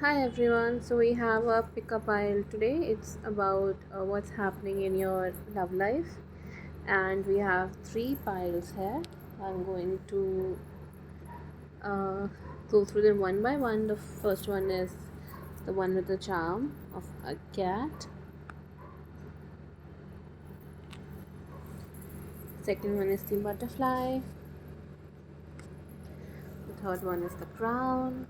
Hi everyone. So we have a pickup pile today. It's about what's happening in your love life, and we have three piles here. I'm going to uh, go through them one by one. The first one is the one with the charm of a cat. Second one is the butterfly. The third one is the crown.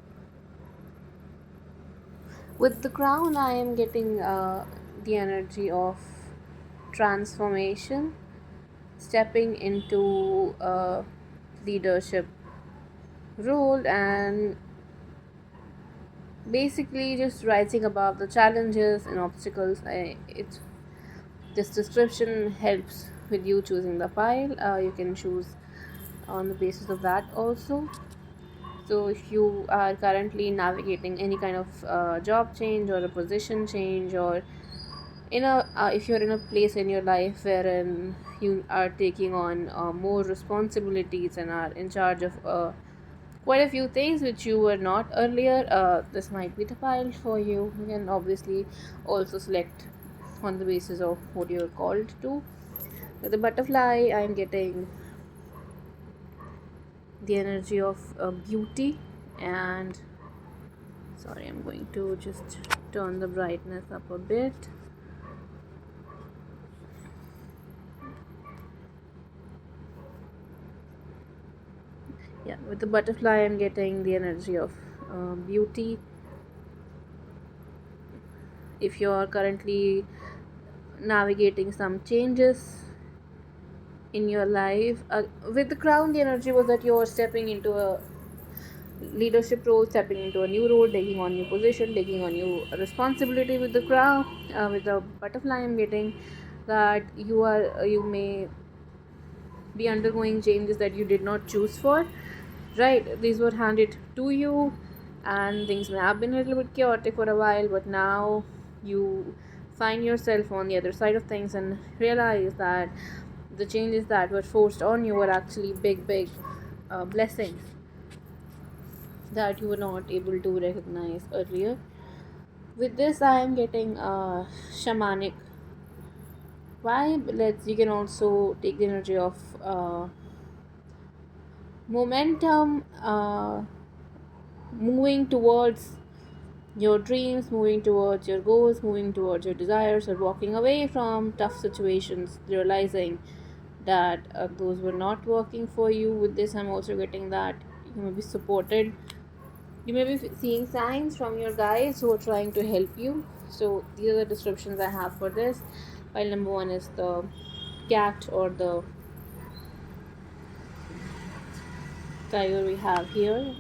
With the crown, I am getting the energy of transformation, stepping into leadership role, and basically just rising above the challenges and obstacles. It's this description helps with you choosing the pile. You can choose on the basis of that also. So if you are currently navigating any kind of job change or a position change, or if you're in a place in your life wherein you are taking on more responsibilities and are in charge of quite a few things which you were not earlier, this might be the pile for you. You can obviously also select on the basis of what you're called to. With the butterfly, I'm getting the energy of beauty, and sorry, I'm going to just turn the brightness up a bit. Yeah, with the butterfly, I'm getting the energy of beauty. If you're currently navigating some changes in your life, with the crown, the energy was that you're stepping into a leadership role, stepping into a new role, taking on new position, taking on new responsibility. With the crown, with the butterfly, I'm getting that you may be undergoing changes that you did not choose for, right? These were handed to you, and things may have been a little bit chaotic for a while, but now you find yourself on the other side of things and realize that the changes that were forced on you were actually big blessings that you were not able to recognize earlier. With this, I am getting a shamanic vibe. Let's You can also take the energy of momentum, moving towards your dreams, moving towards your goals, moving towards your desires, or walking away from tough situations, realizing that those were not working for you. With this, I'm also getting that you may be supported. You may be seeing signs from your guides who are trying to help you. So, these are the descriptions I have for this. File number one is the cat or the tiger we have here.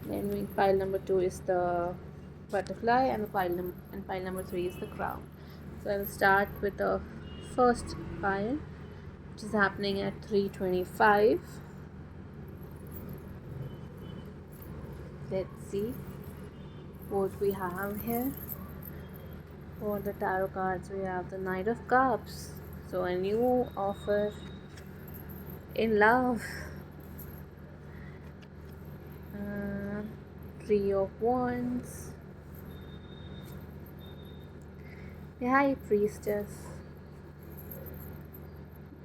Then pile number two is the butterfly, and pile number three is the crown. So I'll start with the first pile, which is happening at 3:25. Let's see what we have here. For the tarot cards, we have the Knight of Cups. So a new offer in love. Uh, Three of Wands. The High Priestess.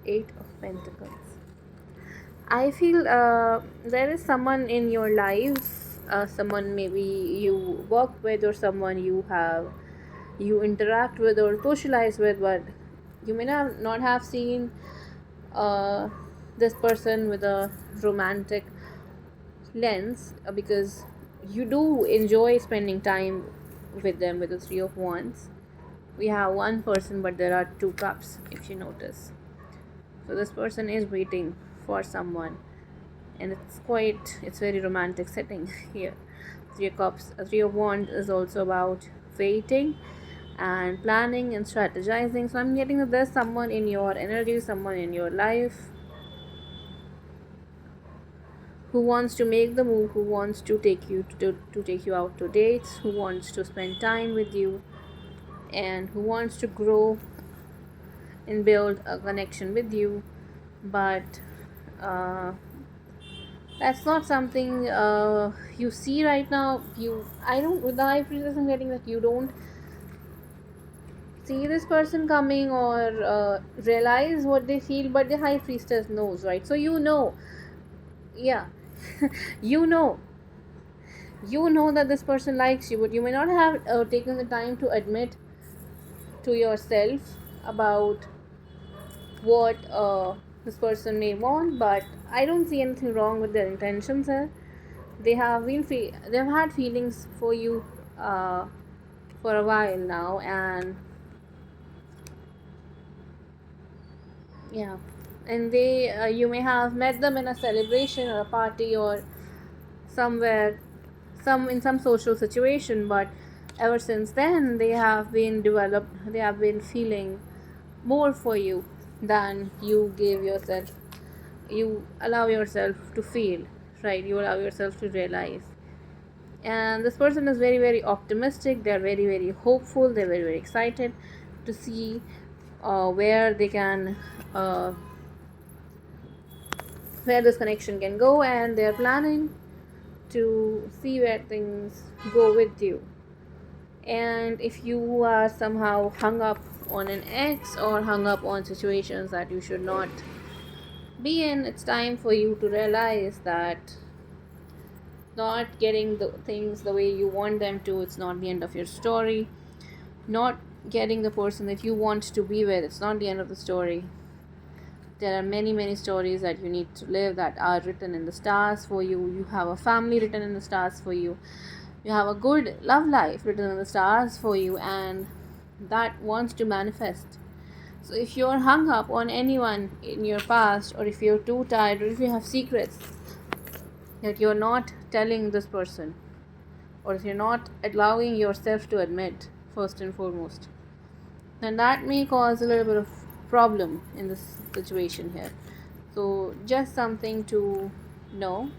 Eight of Pentacles. I feel there is someone in your life, someone maybe you work with, or someone you interact with or socialize with, but you may not have seen uh, this person with a romantic lens, because you do enjoy spending time with them. With the Three of Wands, we have one person, but there are two cups, if you notice. So this person is waiting for someone, and it's very romantic setting here. Three of Cups, Three of Wands is also about waiting and planning and strategizing. So I'm getting that there's someone in your energy, someone in your life who wants to make the move, who wants to take you out to dates, who wants to spend time with you, and who wants to grow and build a connection with you. But uh, That's not something you see right now. I don't, with the high priestess, I'm getting that you don't see this person coming or realize what they feel, but the high priestess knows, right? So you know, yeah, you know, you know that this person likes you, but you may not have taken the time to admit to yourself about what this person may want. But I don't see anything wrong with their intentions here. They've had feelings for you uh, for a while now, and yeah, and they you may have met them in a celebration or a party or somewhere, some social situation, but ever since then they have been feeling more for you than you gave yourself, you allow yourself to feel, right? You allow yourself to realize. And this person is very very optimistic, they're very very hopeful, they're very very excited to see where they can where this connection can go, and they're planning to see where things go with you. And if you are somehow hung up on an ex or hung up on situations that you should not be in, it's time for you to realize that not getting the things the way you want them to, it's not the end of your story. Not getting the person that you want to be with, it's not the end of the story. There are many many stories that you need to live that are written in the stars for you. You have a family written in the stars for you. You have a good love life written in the stars for you, and that wants to manifest. So if you're hung up on anyone in your past, or if you're too tired, or if you have secrets that you're not telling this person, or if you're not allowing yourself to admit, first and foremost, then that may cause a little bit of problem in this situation here. So just something to know.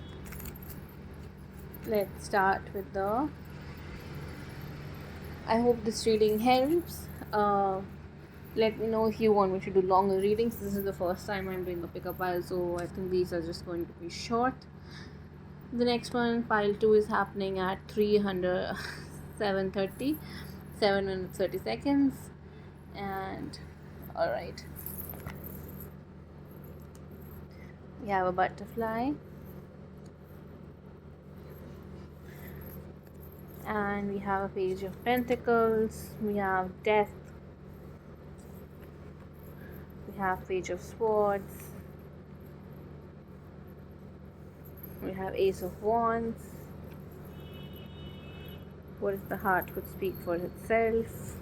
Let's start with the, I hope this reading helps. Let me know if you want me to do longer readings. This is the first time I'm doing a pickup pile, so I think these are just going to be short. The next one, pile 2, is happening at 7:30 730 seconds. And alright, we have a butterfly, and we have a page of pentacles, we have death, we have page of swords, we have ace of wands. What if the heart could speak for itself?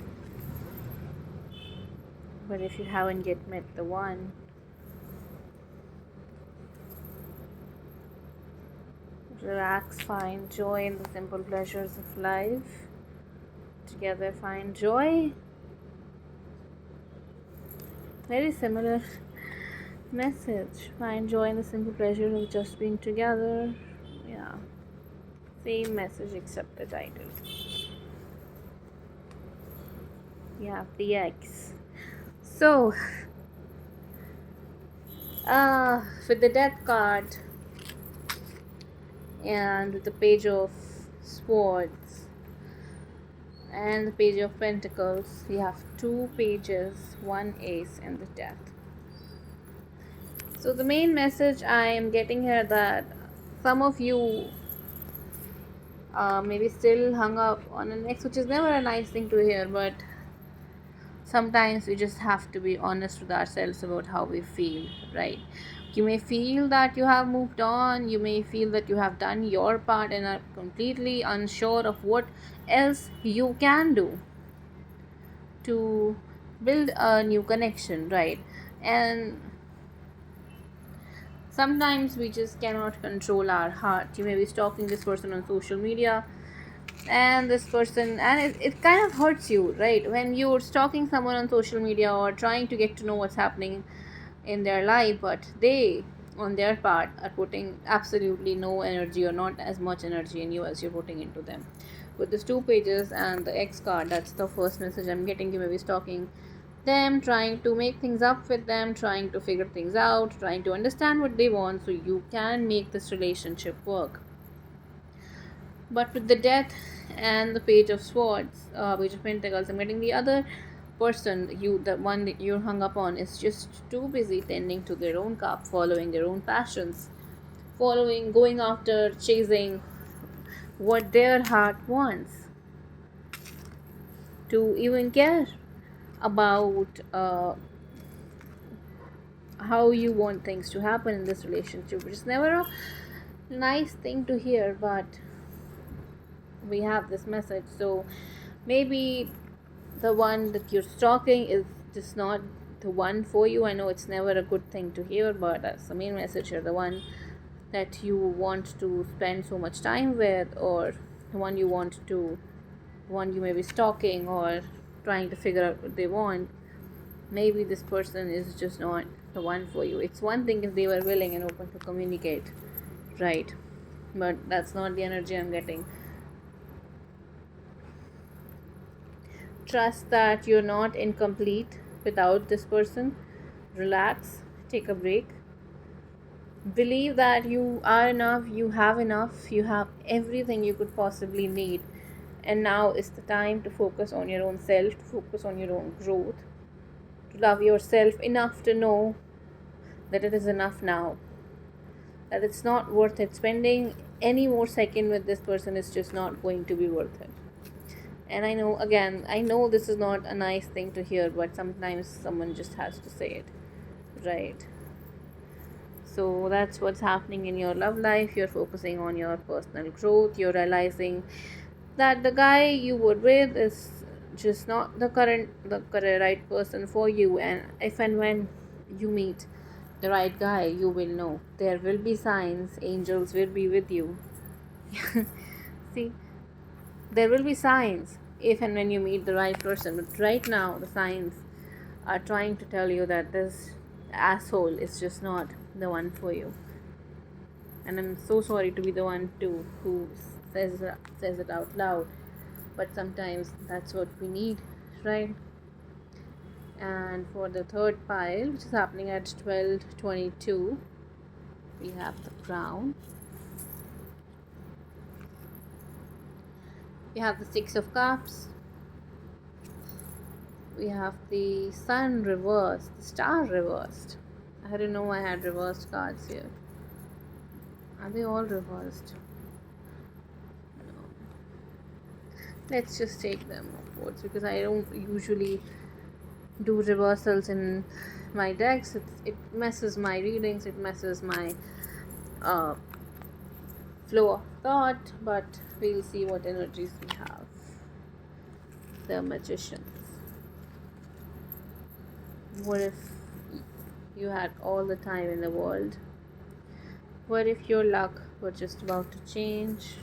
But if you haven't yet met the one, relax, find joy in the simple pleasures of life. Together find joy. Very similar message. Find joy in the simple pleasure of just being together. Yeah. Same message except the title. Yeah, the X. So, with the death card and with the page of swords and the page of pentacles, we have 2 pages, 1 ace, and the death. So the main message I am getting here, that some of you maybe still hung up on an ex, which is never a nice thing to hear, but sometimes we just have to be honest with ourselves about how we feel, right? You may feel that you have moved on, you may feel that you have done your part and are completely unsure of what else you can do to build a new connection, right? And sometimes we just cannot control our heart. You may be stalking this person on social media, and this person, and it kind of hurts you, right? When you're stalking someone on social media or trying to get to know what's happening in their life, but they on their part are putting absolutely no energy or not as much energy in you as you're putting into them. With these 2 pages and the X card, that's the first message I'm getting. You may be stalking them, trying to make things up with them, trying to figure things out, trying to understand what they want so you can make this relationship work. But with the death and the page of swords, page of pentacles, I'm getting the other person, the one that you're hung up on, is just too busy tending to their own cup, following their own passions, following, going after, chasing what their heart wants, to even care about how you want things to happen in this relationship, which is never a nice thing to hear, but we have this message. So maybe the one that you're stalking is just not the one for you. I know it's never a good thing to hear, but that's the main message here. The one that you want to spend so much time with, or the one you want to, one you may be stalking or trying to figure out what they want, maybe this person is just not the one for you. It's one thing if they were willing and open to communicate, right? But that's not the energy I'm getting. Trust that you're not incomplete without this person. Relax, take a break. Believe that you are enough, you have everything you could possibly need. And now is the time to focus on your own self, to focus on your own growth, to love yourself enough to know that it is enough now, that it's not worth it. Spending any more second with this person is just not going to be worth it. And I know, again, I know this is not a nice thing to hear, but sometimes someone just has to say it, right? So that's what's happening in your love life. You're focusing on your personal growth. You're realizing that the guy you were with is just not the right person for you. And if and when you meet the right guy, you will know. There will be signs. Angels will be with you. See, there will be signs if and when you meet the right person. But right now, the signs are trying to tell you that this asshole is just not the one for you. And I'm so sorry to be the one too who says it out loud, but sometimes that's what we need, right? And for the third pile, which is happening at 12:22, we have the crown. We have the Six of Cups. We have the Sun reversed, the Star reversed. I don't know, I had reversed cards here. Are they all reversed? No. Let's just take them, of course, because I don't usually do reversals in my decks. It messes my readings, it messes my uh, flow of thought, but we'll see what energies we have. The Magicians. What if you had all the time in the world? What if your luck were just about to change?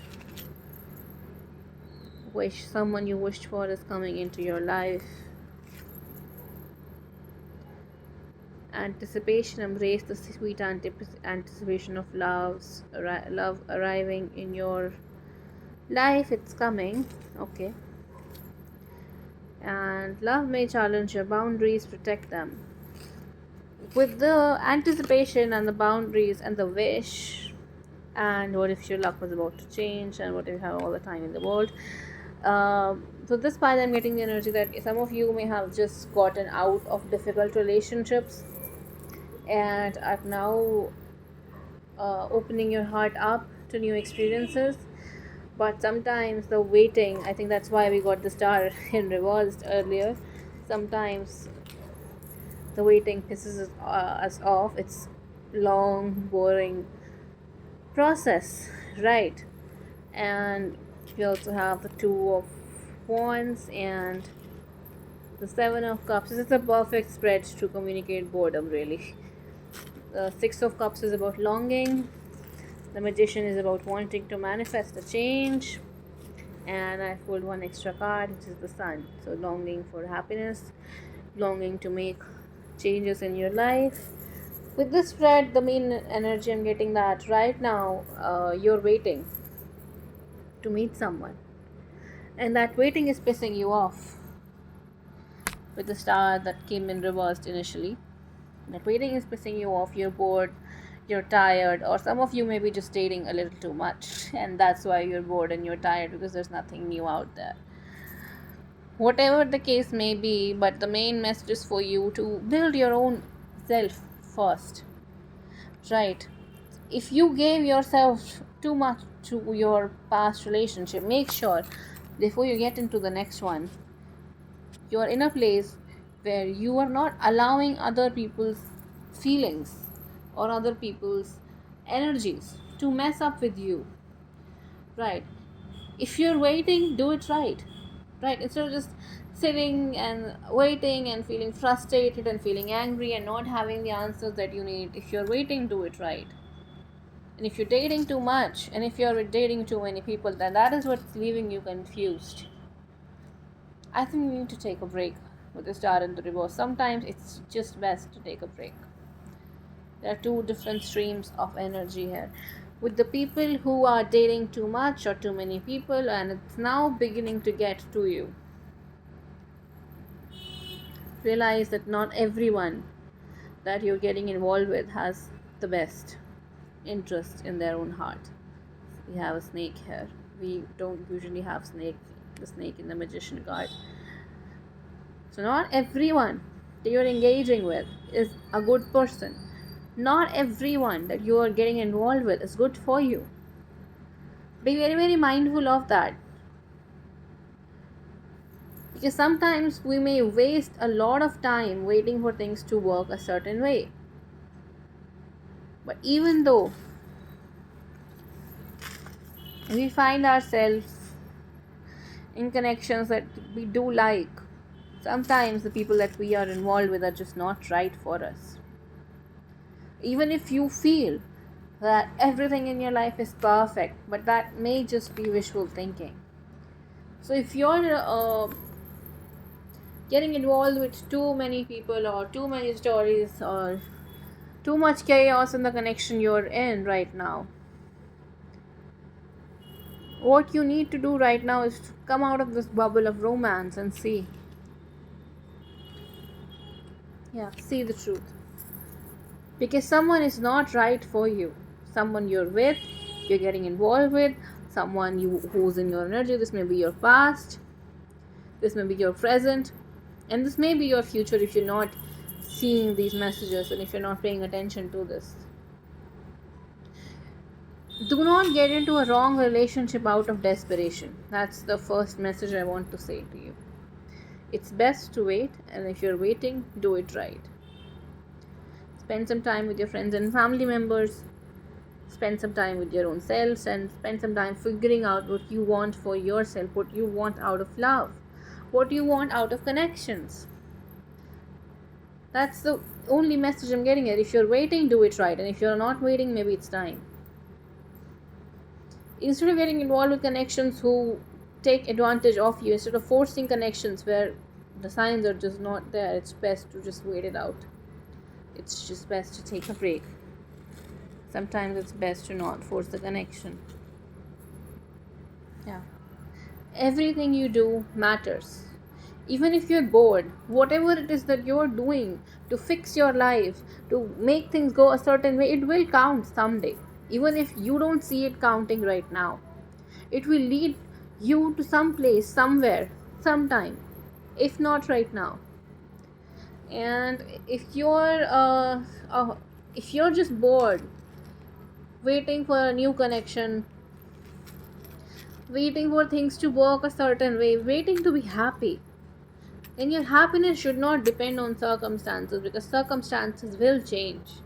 Someone you wished for is coming into your life. Anticipation, embrace the sweet anticipation of love arriving in your life. It's coming, okay? And love may challenge your boundaries, protect them. With the anticipation and the boundaries and the wish, and what if your luck was about to change, and what if you have all the time in the world. So this part, I'm getting the energy that some of you may have just gotten out of difficult relationships and are now opening your heart up to new experiences. But sometimes the waiting, I think that's why we got the star in reversed earlier. Sometimes the waiting pisses us off. It's long, boring process, right? And we also have the Two of Wands and the Seven of Cups. This is a perfect spread to communicate boredom, really. The Six of Cups is about longing. The Magician is about wanting to manifest a change. And I pulled one extra card, which is the Sun. So longing for happiness, longing to make changes in your life. With this spread, the main energy I'm getting that right now you're waiting to meet someone. And that waiting is pissing you off. with the star that came in reversed initially. That waiting is pissing you off, you're bored, you're tired, or some of you may be just dating a little too much, and that's why you're bored and you're tired because there's nothing new out there. Whatever the case may be, but the main message is for you to build your own self first, right? If you gave yourself too much to your past relationship, make sure before you get into the next one, you are in a place where you are not allowing other people's feelings or other people's energies to mess up with you, right? If you're waiting, do it right, right? Instead of just sitting and waiting and feeling frustrated and feeling angry and not having the answers that you need, if you're waiting, do it right. And if you're dating too much and if you're dating too many people, then that is what's leaving you confused. I think you need to take a break with the star and the reverse. Sometimes it's just best to take a break. There are two different streams of energy here. With the people who are dating too much or too many people, and it's now beginning to get to you. Realize that not everyone that you're getting involved with has the best interest in their own heart. We have a snake here. We don't usually have the snake in the magician card. So not everyone that you're engaging with is a good person. Not everyone that you are getting involved with is good for you. Be very, very mindful of that. Because sometimes we may waste a lot of time waiting for things to work a certain way. But even though we find ourselves in connections that we do like, sometimes the people that we are involved with are just not right for us. Even if you feel that everything in your life is perfect, but that may just be wishful thinking. So if you're getting involved with too many people or too many stories or too much chaos in the connection you're in right now, what you need to do right now is to come out of this bubble of romance and see the truth. Because someone is not right for you. Someone you're with, you're getting involved with, someone who's in your energy. This may be your past, this may be your present, and this may be your future if you're not seeing these messages and if you're not paying attention to this. Do not get into a wrong relationship out of desperation. That's the first message I want to say to you. It's best to wait, and if you're waiting, do it right. Spend some time with your friends and family members. Spend some time with your own selves and spend some time figuring out what you want for yourself, what you want out of love, what you want out of connections. That's the only message I'm getting at. If you're waiting, do it right. And if you're not waiting, maybe it's time. Instead of getting involved with connections who take advantage of you, instead of forcing connections where the signs are just not there, it's best to just wait it out. It's just best to take a break. Sometimes it's best to not force the connection. Everything you do matters. Even if you're bored, whatever it is that you're doing to fix your life, to make things go a certain way, it will count someday. Even if you don't see it counting right now, it will lead you to some place, somewhere, sometime, if not right now. And if you're just bored, waiting for a new connection, waiting for things to work a certain way, waiting to be happy, then your happiness should not depend on circumstances, because circumstances will change.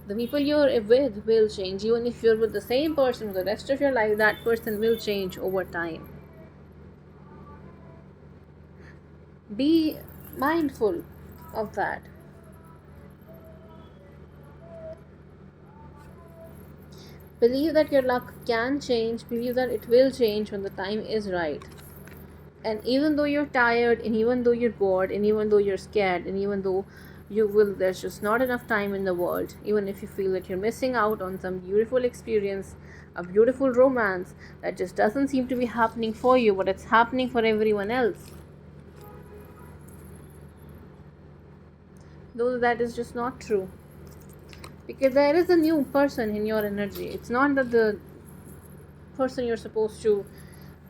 The people you're with will change. Even if you're with the same person for the rest of your life, that person will change over time. Be mindful of that. Believe that your luck can change. Believe that it will change when the time is right. And even though you're tired, and even though you're bored, and even though you're scared, and even though there's just not enough time in the world, even if you feel that you're missing out on some beautiful experience, a beautiful romance that just doesn't seem to be happening for you, but it's happening for everyone else, though that is just not true, because there is a new person in your energy. It's not that the person you're supposed to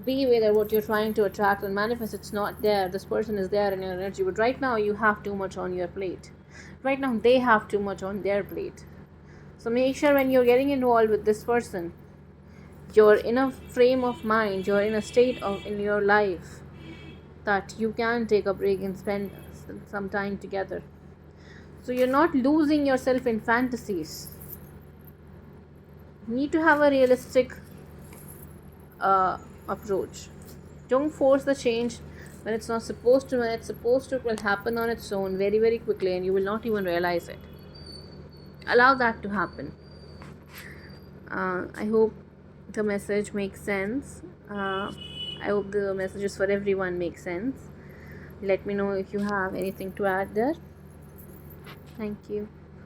be with or what you're trying to attract and manifest, it's not there. This person is there in your energy, but right now you have too much on your plate. Right now they have too much on their plate. So make sure when you're getting involved with this person, you're in a frame of mind, you're in a state of in your life that you can take a break and spend some time together. So you're not losing yourself in fantasies. You need to have a realistic approach. Don't force the change when it's not supposed to. When it's supposed to, it will happen on its own very, very quickly, and you will not even realize it. Allow that to happen. I hope the message makes sense. I hope the messages for everyone make sense. Let me know if you have anything to add there. Thank you.